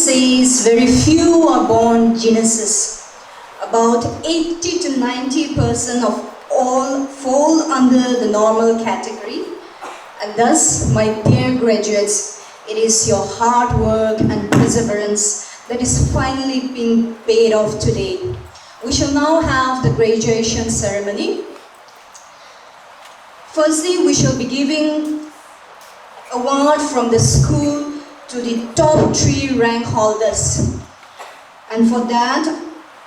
says very few are born geniuses. About 80 to 90% of all fall under the normal category. And thus, my dear graduates, it is your hard work and perseverance that is finally being paid off today. We shall now have the graduation ceremony. Firstly, we shall be giving award from the school to the top 3 rank holders. And for that,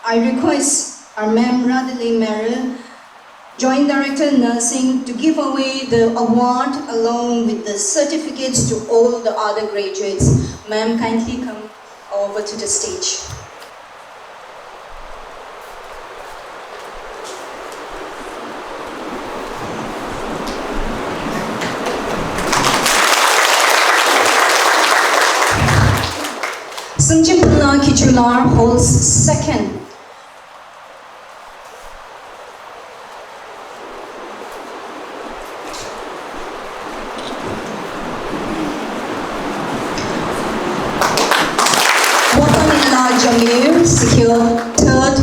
I request our Ma'am Radhile Merrill, Joint Director Nursing, to give away the award along with the certificates to all the other graduates. Ma'am, kindly come over to the stage. Sanjipala Kichular holds second. Watanila Jamir secured third.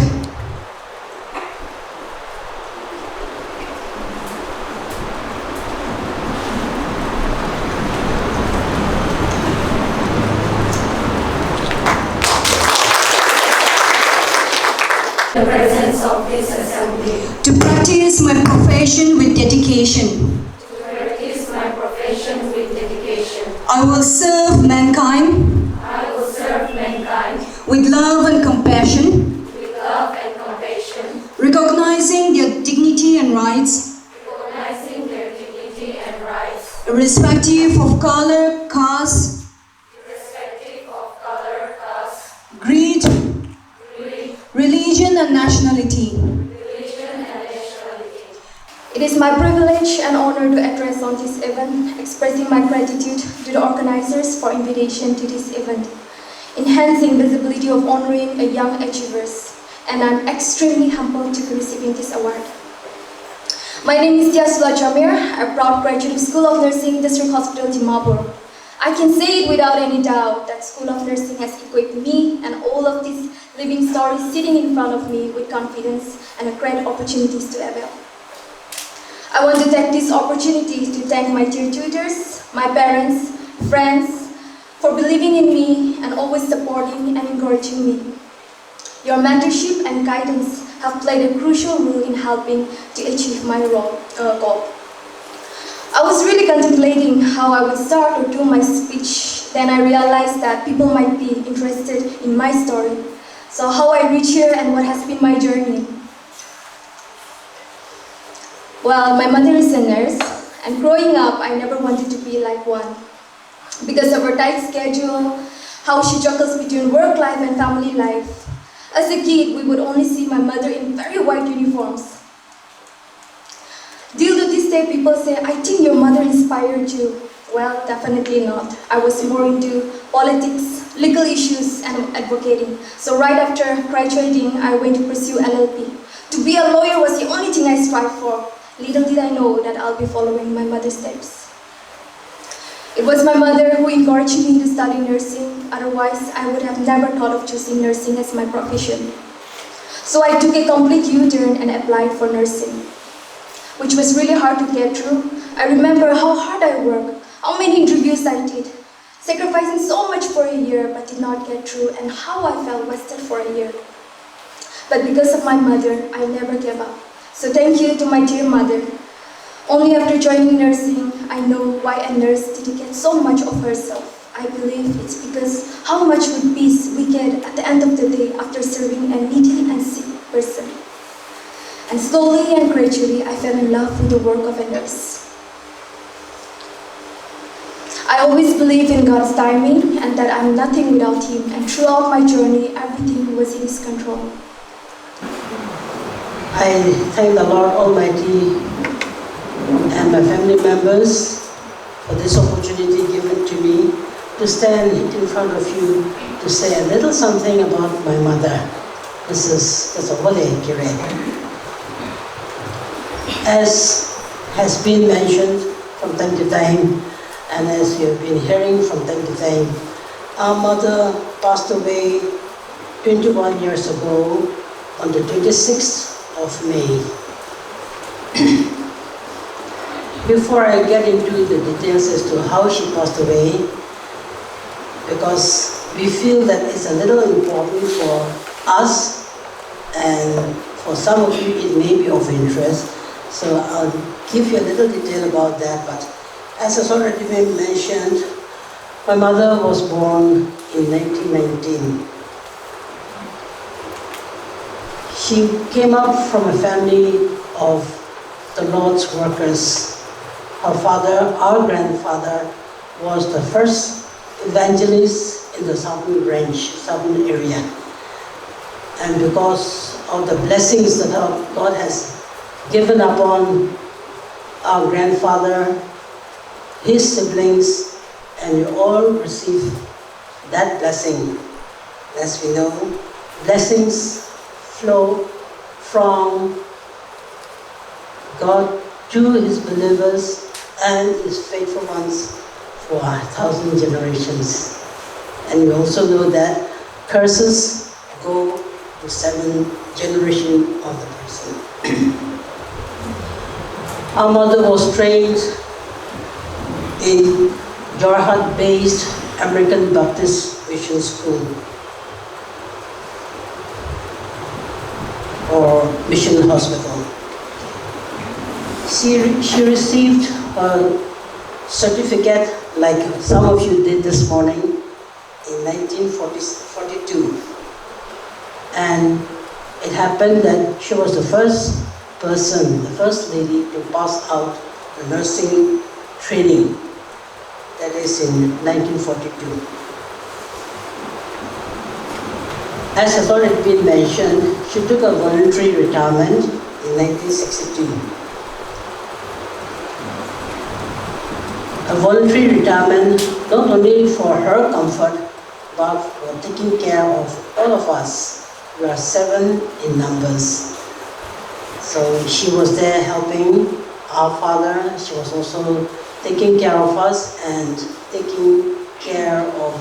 The presence of this assembly. To practice my profession with dedication. To practice my profession with dedication. I will serve mankind. I will serve mankind. With love and compassion. With love and compassion. Recognizing their dignity and rights. Recognizing their dignity and rights. Irrespective of color, caste. Irrespective of color, caste. Greed. Religion and nationality. It is my privilege and honor to address on this event, expressing my gratitude to the organizers for invitation to this event, enhancing visibility of honoring a young achievers, and I'm extremely humbled to be receiving this award. My name is Ketsovole Jamir, a proud graduate of School of Nursing, District Hospital Dimapur. I can say it without any doubt that School of Nursing has equipped me and all of these living stories sitting in front of me with confidence and a great opportunities to avail. I want to take this opportunity to thank my dear tutors, my parents, friends, for believing in me and always supporting and encouraging me. Your mentorship and guidance have played a crucial role in helping to achieve my goal. I was really contemplating how I would start or do my speech. Then I realized that people might be interested in my story. So how I reach here and what has been my journey. Well, my mother is a nurse, and growing up, I never wanted to be like one. Because of her tight schedule, how she juggles between work life and family life. As a kid, we would only see my mother in very white uniforms. Till to this day, people say, I think your mother inspired you. Well, definitely not. I was more into politics, legal issues, and advocating. So right after graduating, I went to pursue LLB. To be a lawyer was the only thing I strived for. Little did I know that I'll be following my mother's steps. It was my mother who encouraged me to study nursing. Otherwise, I would have never thought of choosing nursing as my profession. So I took a complete U-turn and applied for nursing, which was really hard to get through. I remember how hard I worked, how many interviews I did, sacrificing so much for a year but did not get through, and how I felt wasted for a year. But because of my mother, I never gave up. So thank you to my dear mother. Only after joining nursing, I know why a nurse dedicates so much of herself. I believe it's because how much peace we get at the end of the day after serving a needy and sick person. And slowly and gradually, I fell in love with the work of a nurse. I always believe in God's timing and that I'm nothing without Him. And throughout my journey, everything was in His control. I thank the Lord Almighty and my family members for this opportunity given to me to stand in front of you to say a little something about my mother, Mrs. Ketsovole. As has been mentioned from time to time, and as you have been hearing from time to time, Our mother passed away 21 years ago on the 26th of May. Before I get into the details as to how she passed away, because we feel that it's a little important for us, and for some of you it may be of interest, so I'll give you a little detail about that. But as has already been mentioned, my mother was born in 1919. She came up from a family of the Lord's workers. Her father, our grandfather, was the first evangelist in the southern area. And because of the blessings that God has given upon our grandfather, his siblings, and we all receive that blessing. As we know, blessings flow from God to his believers and his faithful ones for 1,000 generations. And we also know that curses go to 7 generations of the person. Our mother was trained in Jorhat-based American Baptist Mission School, or Mission Hospital. She received a certificate, like some of you did this morning, in 1942. And it happened that she was the first person, the first lady to pass out the nursing training. That is in 1942. As has already been mentioned, she took a voluntary retirement in 1962. A voluntary retirement not only for her comfort, but for taking care of all of us. We are 7 in numbers. So she was there helping our father. She was also taking care of us and taking care of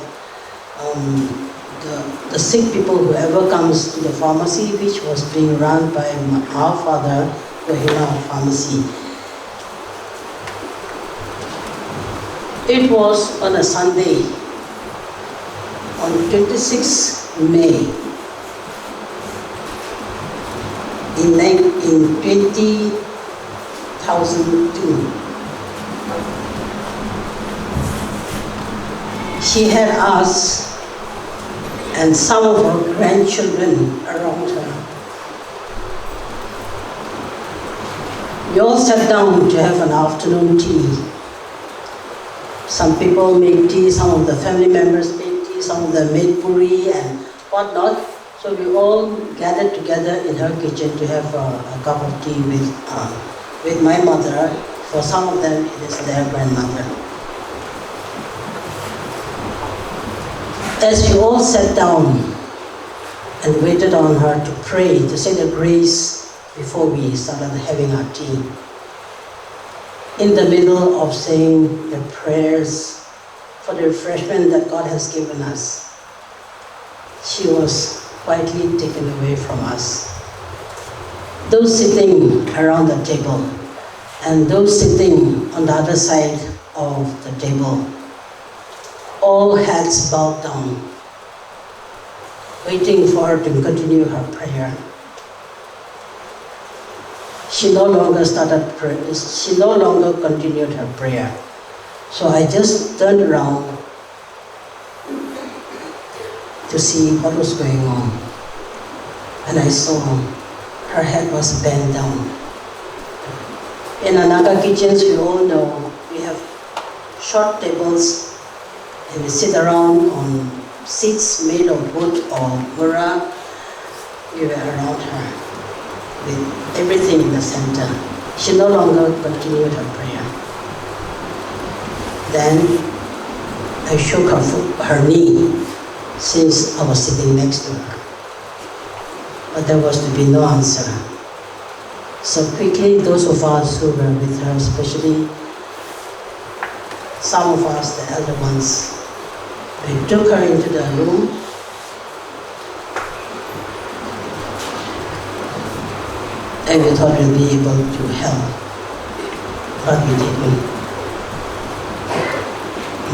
the sick people, whoever comes to the pharmacy, which was being run by our father, Wahina Pharmacy. It was on a Sunday, on 26 May, in 2002. She had us and some of her grandchildren around her. We all sat down to have an afternoon tea. Some people made tea, some of the family members made tea, some of them made puri and whatnot. So we all gathered together in her kitchen to have a cup of tea with my mother. For some of them, it is their grandmother. As we all sat down and waited on her to pray, to say the grace before we started having our tea, in the middle of saying the prayers for the refreshment that God has given us, she was quietly taken away from us. Those sitting around the table and those sitting on the other side of the table, all heads bowed down, waiting for her to continue her prayer. She no longer continued her prayer. So I just turned around to see what was going on. And I saw her head was bent down. In Anaga kitchens, we all know, we have short tables and we sit around on seats made of wood or murra. We were around her with everything in the center. She no longer continued her prayer. Then I shook her knee, since I was sitting next to her. But there was to be no answer. So quickly, those of us who were with her, especially some of us, the elder ones, We took her into the room. And we thought we'd be able to help, but we didn't.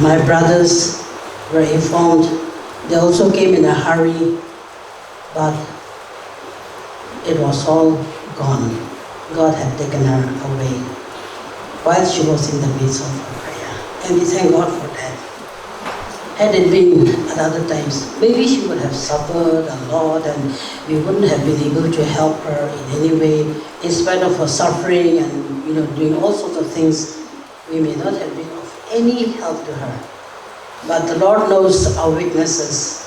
My brothers were informed. They also came in a hurry, but it was all gone. God had taken her away while she was in the midst of her prayer. And we thank God for that. Had it been at other times, maybe she would have suffered a lot and we wouldn't have been able to help her in any way. In spite of her suffering and doing all sorts of things, we may not have been of any help to her. But the Lord knows our weaknesses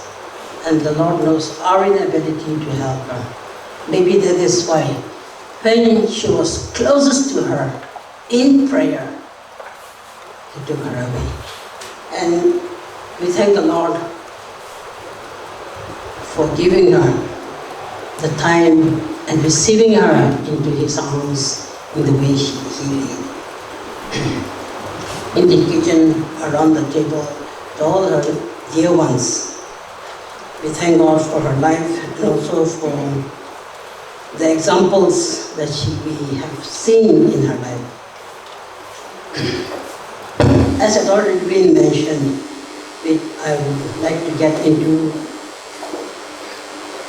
and the Lord knows our inability to help her. Maybe that is why when she was closest to her in prayer, He took her away. And we thank the Lord for giving her the time and receiving her into His arms in the way He did. In the kitchen, around the table, to all her dear ones, we thank God for her life and also for the examples that we have seen in her life. As had already been mentioned, I would like to get into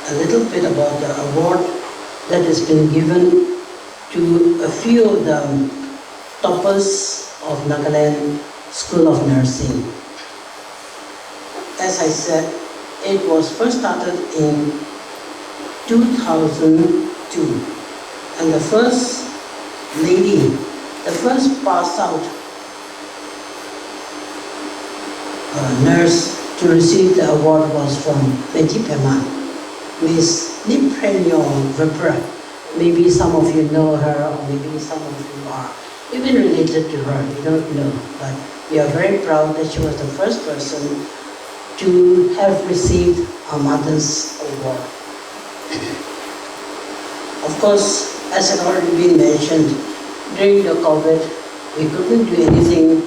a little bit about the award that has been given to a few of the toppers of Nagaland School of Nursing. As I said, it was first started in 2002, and the first lady, the first passed out nurse to receive the award was from Metipema, Miss Niprenyo Vipra. Maybe some of you know her, or maybe some of you are even related to her, we don't know. But we are very proud that she was the first person to have received our mother's award. Of course, as had already been mentioned, during the COVID, we couldn't do anything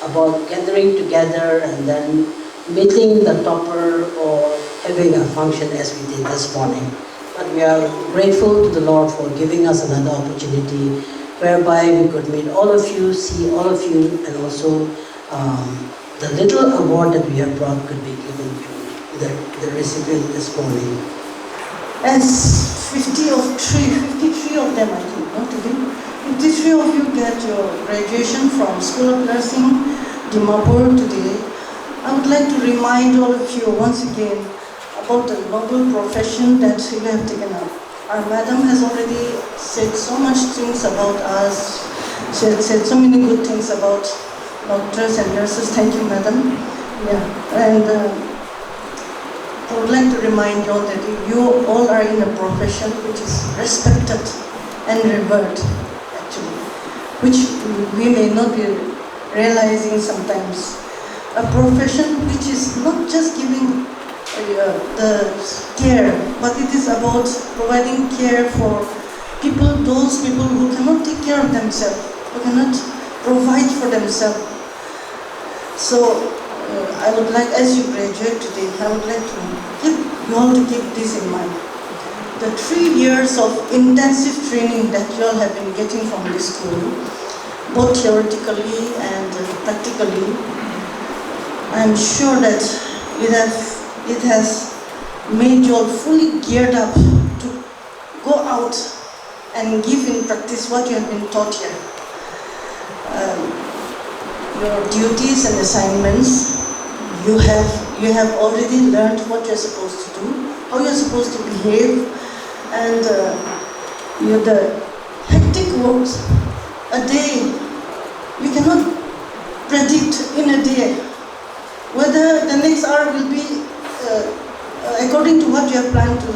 about gathering together and then meeting the topper or having a function as we did this morning. But we are grateful to the Lord for giving us another opportunity whereby we could meet all of you, see all of you, and also the little award that we have brought could be given to the recipient this morning. As 53 of them, I think, not today. 53 of you get your graduation from School of Nursing, Dimapur today. I would like to remind all of you once again about the noble profession that you have taken up. Our madam has already said so much things about us. She has said so many good things about doctors and nurses. Thank you, madam. Yeah, and I would like to remind you all that you all are in a profession which is respected and revered, actually, which we may not be realizing sometimes. A profession which is not just giving the care, but it is about providing care for people, those people who cannot take care of themselves, who cannot provide for themselves. So I would like, as you graduate today, I would like to you all to keep this in mind. The 3 years of intensive training that you all have been getting from this school, both theoretically and practically, I am sure that it has made you all fully geared up to go out and give in practice what you have been taught here. Your duties and assignments, you have already learned what you're supposed to do, how you're supposed to behave, and the hectic works, a day, you cannot predict in a day whether the next hour will be according to what you have planned to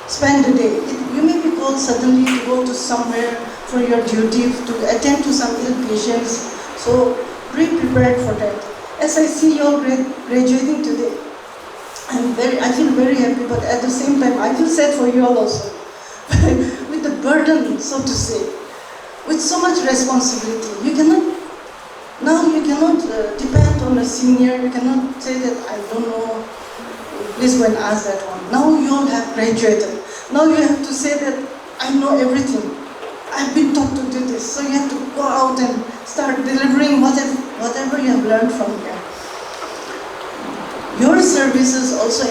spend the day. You may be called suddenly to go to somewhere for your duty, to attend to some ill patients, so be prepared for that. As I see you all graduating today, I feel very happy, but at the same time, I feel sad for you all also. With the burden, so to say, with so much responsibility. You cannot depend on on a senior, you cannot say that I don't know, please go and ask that one. Now you all have graduated. Now you have to say that I know everything. I've been taught to do this. So you have to go out and start delivering whatever you have learned from here. Your services also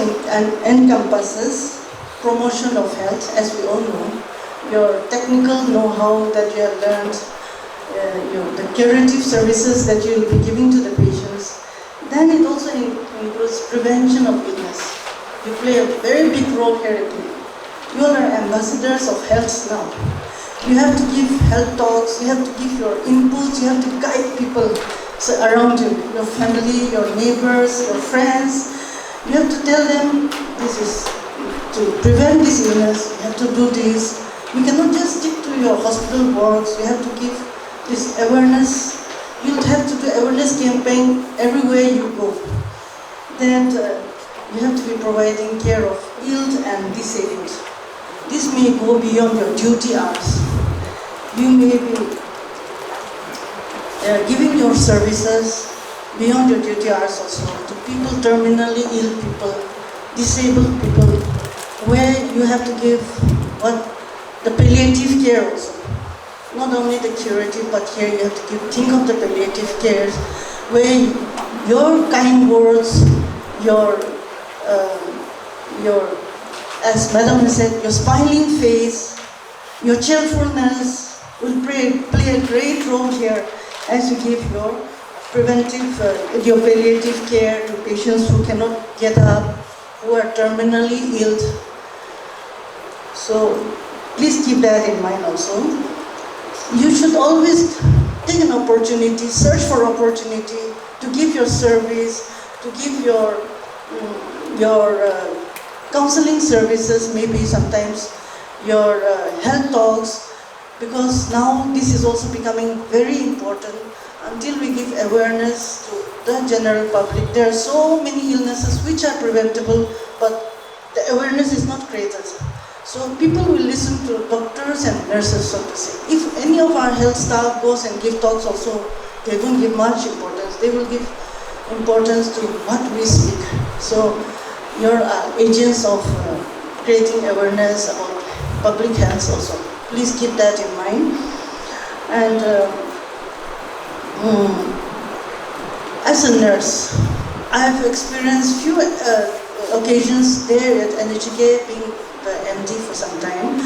encompasses promotion of health, as we all know, your technical know-how that you have learned, the curative services that you will be giving to the patients. Then it also includes prevention of illness. You play a very big role here. You all are ambassadors of health now. You have to give health talks, you have to give your inputs, you have to guide people around you, your family, your neighbors, your friends. You have to tell them this is to prevent this illness, you have to do this. You cannot just stick to your hospital works, you have to give this awareness. You have to do awareness campaign everywhere you go. Then you have to be providing care of ill and disabled. This may go beyond your duty hours. You may be giving your services beyond your duty hours also to people, terminally ill people, disabled people, where you have to give the palliative care also. Not only the curative, but here you have to think of the palliative care, where your kind words, your as Madam has said, your smiling face, your cheerfulness will play a great role here as you give your preventive, your palliative care to patients who cannot get up, who are terminally ill. So please keep that in mind also. You should always take an opportunity, search for opportunity to give your service, to give your counseling services, maybe sometimes your health talks, because now this is also becoming very important. Until we give awareness to the general public, there are so many illnesses which are preventable, but the awareness is not created. So people will listen to doctors and nurses, so to say. If any of our health staff goes and give talks also, they don't give much importance. They will give importance to what we speak. So you're agents of creating awareness about public health also. Please keep that in mind. And as a nurse, I have experienced few occasions there at NHK, being the MD for some time.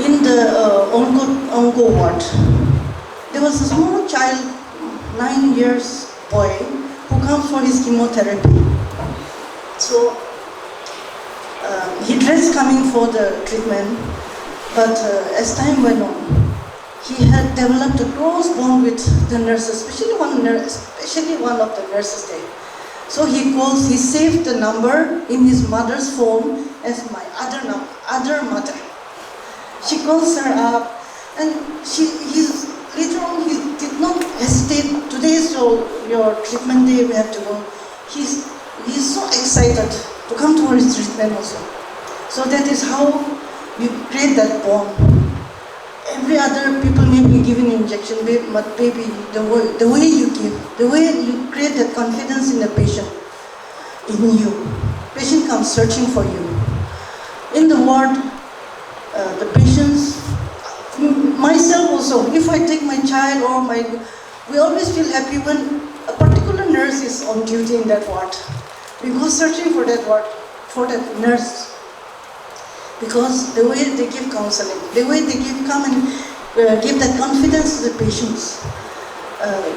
In the onco ward, there was a small child, 9 years boy, who comes for his chemotherapy. So he dreads coming for the treatment, but as time went on, he had developed a close bond with the nurses, especially one of the nurses there. So he saved the number in his mother's phone as my other mother. She calls her up, and later on he did not hesitate. Today is your treatment day, we have to go. He's so excited to come to his treatment also. So that is how you create that bond. Every other people may be giving injection, but baby, the way you give, the way you create that confidence in the patient, in you. Patient comes searching for you. In the ward, the patients, myself also, if I take my child or we always feel happy when a particular nurse is on duty in that ward. We go searching for that ward, for that nurse. Because the way they give counseling, the way they come and give that confidence to the patients,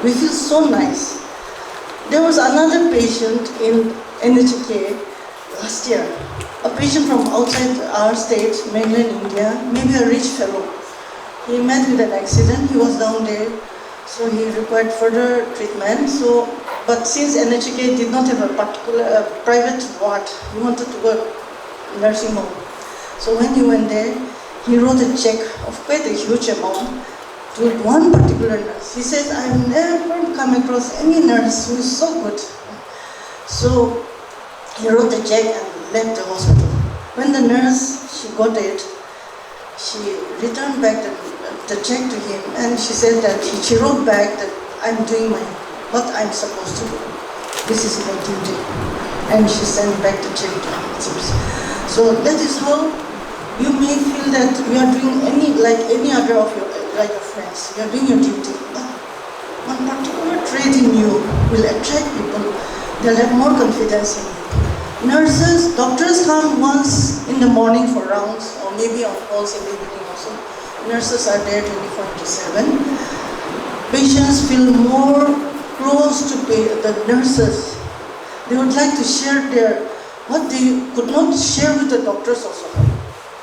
we feel so nice. There was another patient in NHK last year, a patient from outside our state, mainland India, maybe a rich fellow. He met with an accident, he was down there, so he required further treatment. But since NHK did not have a particular private ward, he wanted to go to nursing home. So when he went there, he wrote a check of quite a huge amount to one particular nurse. He said, I've never come across any nurse who is so good. So he wrote the check and left the hospital. When the nurse, she got it, she returned back the check to him, and she said that she wrote back that I'm doing what I'm supposed to do. This is my duty. And she sent back the check to Chips. So that is how you may feel that you are doing like any other of your friends. You are doing your duty. But one particular trait in you will attract people. They'll have more confidence in you. Nurses, doctors come once in the morning for rounds, or maybe on calls in the evening also. Nurses are there 24/7. Patients feel more close to the nurses. They would like to share what they could not share with the doctors also.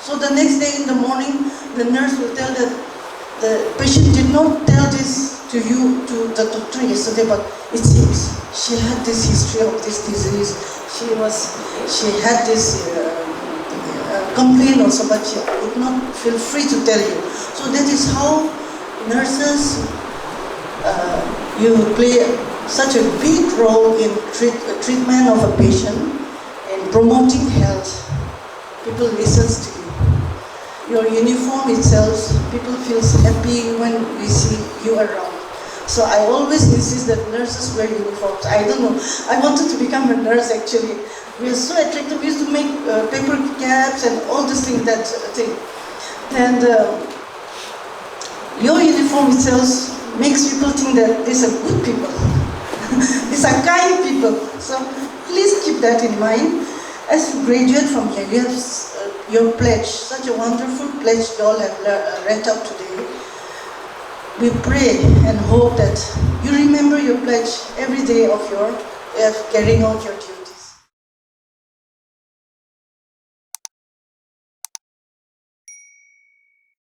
So the next day in the morning, the nurse will tell that the patient did not tell this to the doctor yesterday, but it seems she had this history of this disease. She had this complaint also, but she would not feel free to tell you. So that is how nurses, you play such a big role in treatment of a patient and promoting health. People listen to you. Your uniform itself, people feel happy when we see you around. So I always insist that nurses wear uniforms. I don't know. I wanted to become a nurse actually. We are so attractive. We used to make paper caps and all these things, that thing. And your uniform itself makes people think that these are good people. These are kind people. So please keep that in mind. As you graduate from here, you have your pledge, such a wonderful pledge you all have read up today. We pray and hope that you remember your pledge every day of carrying out your duty.